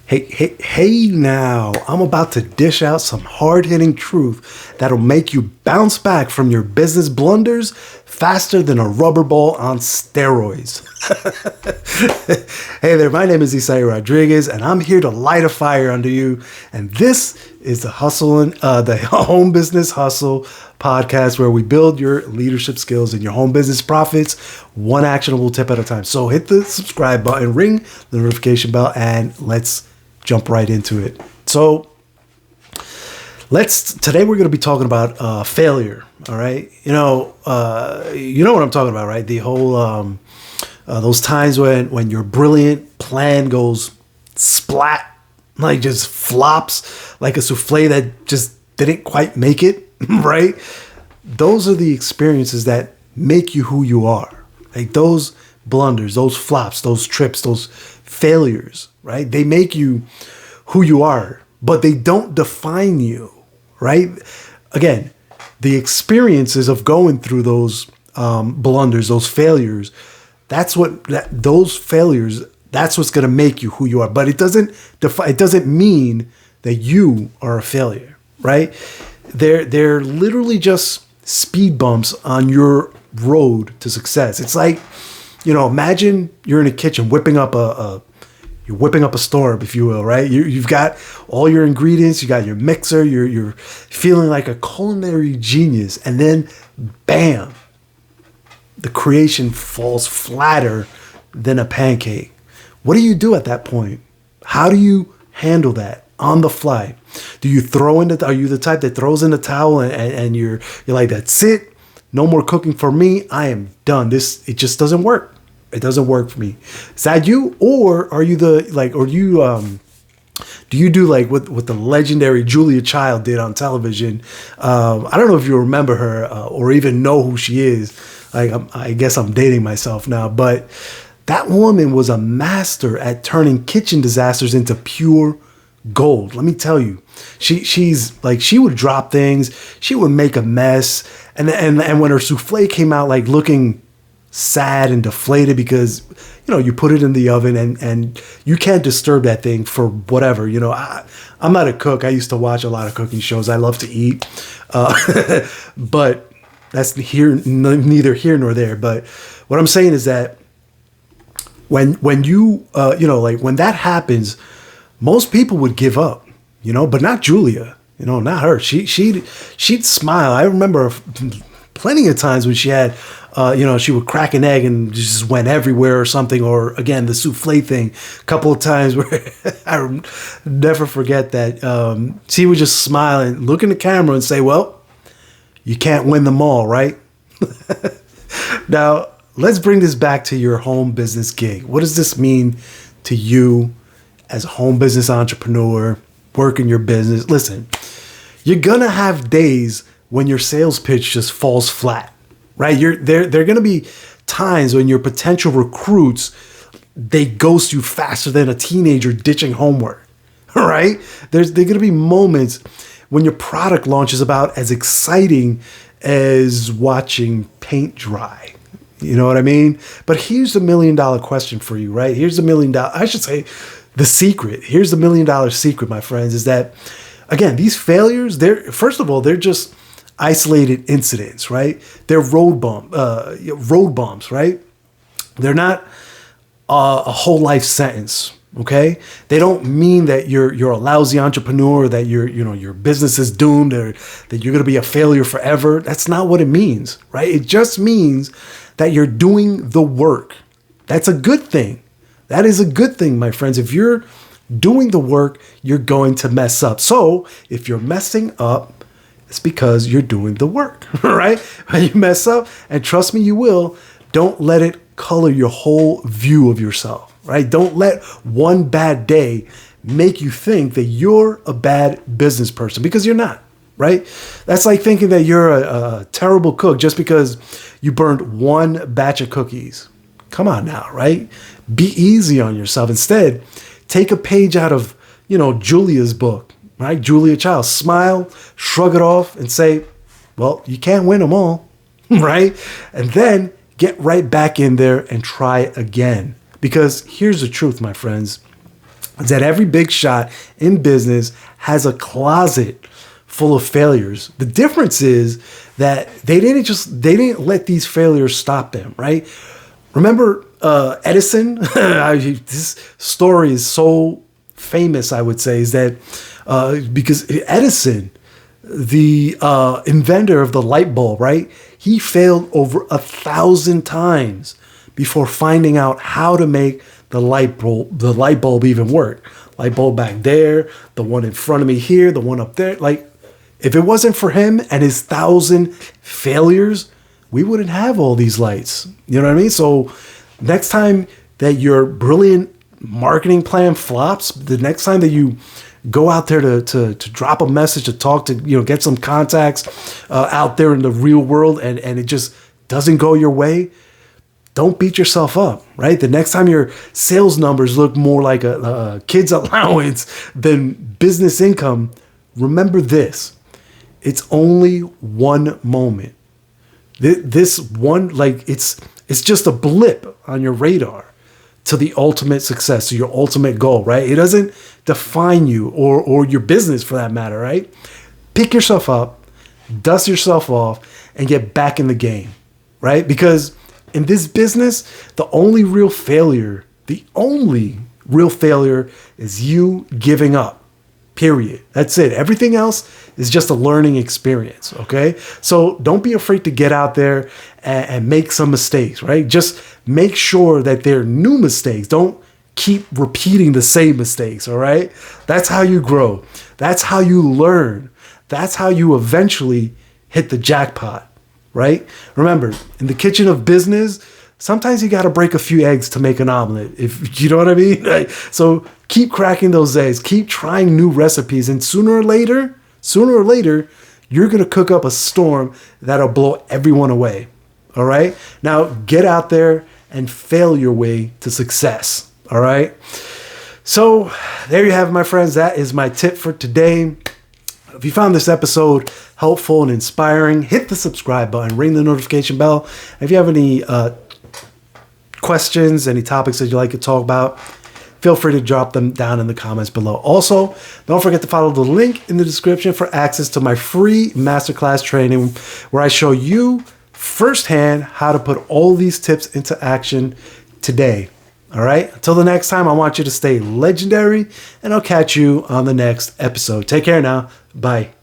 Hey now, I'm about to dish out some hard-hitting truth that'll make you bounce back from your business blunders faster than a rubber ball on steroids. Hey there, my name is Isai Rodriguez, and I'm here to light a fire under you. And this is the Home Business Hustle podcast, where we build your leadership skills and your home business profits one actionable tip at a time. So hit the subscribe button, ring the notification bell, and let's jump right into it. So today we're going to be talking about failure. All right. You know what I'm talking about, right? The whole, those times when your brilliant plan goes splat, like just flops like a souffle that just didn't quite make it, right? Those are the experiences that make you who you are. Like those blunders, those flops, those trips, those failures, right? They make you who you are, but they don't define you, right? Again, the experiences of going through those blunders, those failures, that's what's going to make you who you are. But it doesn't mean that you are a failure, right? They're literally just speed bumps on your road to success. It's like, imagine you're in a kitchen whipping up a storm, if you will, right? You've got all your ingredients, you got your mixer, you're feeling like a culinary genius, and then bam, the creation falls flatter than a pancake. What do you do at that point? How do you handle that on the fly? Do you are you the type that throws in the towel and you're like, that's it, no more cooking for me, I am done, it just doesn't work? It doesn't work for me. Is that you? Or are you do you do like what the legendary Julia Child did on television? I don't know if you remember her or even know who she is. I guess I'm dating myself now, but that woman was a master at turning kitchen disasters into pure gold. Let me tell you, she would drop things, she would make a mess, and when her souffle came out like looking sad and deflated because you put it in the oven and you can't disturb that thing for whatever. I'm not a cook. I used to watch a lot of cooking shows. I love to eat, but that's neither here nor there. But what I'm saying is that when you when that happens, most people would give up, but not Julia. Not her. She'd smile. I remember plenty of times when she had, she would crack an egg and just went everywhere or something. Or again, the souffle thing, a couple of times where I never forget that she would just smile and look in the camera and say, well, you can't win them all, right? Now, let's bring this back to your home business gig. What does this mean to you as a home business entrepreneur, working your business? Listen, you're going to have days when your sales pitch just falls flat, right? There are going to be times when your potential recruits, they ghost you faster than a teenager ditching homework, right? There's going to be moments when your product launch is about as exciting as watching paint dry. You know what I mean? But here's the $1 million question for you, right? Here's the secret. Here's the $1 million secret, my friends, is that, again, these failures, they're just isolated incidents, right? They're road bumps, right? They're not a whole life sentence, okay? They don't mean that you're a lousy entrepreneur, that your business is doomed, or that you're going to be a failure forever. That's not what it means, right? It just means that you're doing the work. That's a good thing. That is a good thing, my friends. If you're doing the work, you're going to mess up. So if you're messing up, it's because you're doing the work, right? When you mess up, and trust me, you will, don't let it color your whole view of yourself, right? Don't let one bad day make you think that you're a bad business person, because you're not, right? That's like thinking that you're a terrible cook just because you burned one batch of cookies. Come on now, right? Be easy on yourself. Instead, take a page out of, Julia's book, right? Julia Child. Smile, shrug it off, and say, well, you can't win them all, right? And then get right back in there and try again. Because here's the truth, my friends. is that every big shot in business has a closet full of failures. The difference is that they didn't let these failures stop them, right? Remember Edison? This story is so famous, I would say, is that because Edison, the inventor of the light bulb, right? He failed over 1,000 times before finding out how to make the light bulb even work. Light bulb back there, the one in front of me here, the one up there. Like, if it wasn't for him and his 1,000 failures, we wouldn't have all these lights. You know what I mean? So next time that your brilliant marketing plan flops, the next time that you go out there to drop a message, to talk to, get some contacts out there in the real world, and it just doesn't go your way, don't beat yourself up, right? The next time your sales numbers look more like a kid's allowance than business income, remember this. It's only one moment. This one, it's just a blip on your radar to the ultimate success, to your ultimate goal, right? It doesn't define you or your business for that matter, right? Pick yourself up, dust yourself off, and get back in the game, right? Because in this business, the only real failure is you giving up. Period. That's it. Everything else is just a learning experience. Okay. So don't be afraid to get out there and make some mistakes, right? Just make sure that they're new mistakes. Don't keep repeating the same mistakes. All right. That's how you grow. That's how you learn. That's how you eventually hit the jackpot, right? Remember, in the kitchen of business, sometimes you got to break a few eggs to make an omelet, if you know what I mean. Like, so keep cracking those eggs, keep trying new recipes, and sooner or later, you're going to cook up a storm that'll blow everyone away. All right. Now get out there and fail your way to success. All right. So there you have it, my friends. That is my tip for today. If you found this episode helpful and inspiring, hit the subscribe button, ring the notification bell. If you have any questions, any topics that you'd like to talk about, feel free to drop them down in the comments below. Also, don't forget to follow the link in the description for access to my free masterclass training where I show you firsthand how to put all these tips into action today. All right. Until the next time, I want you to stay legendary, and I'll catch you on the next episode. Take care now. Bye.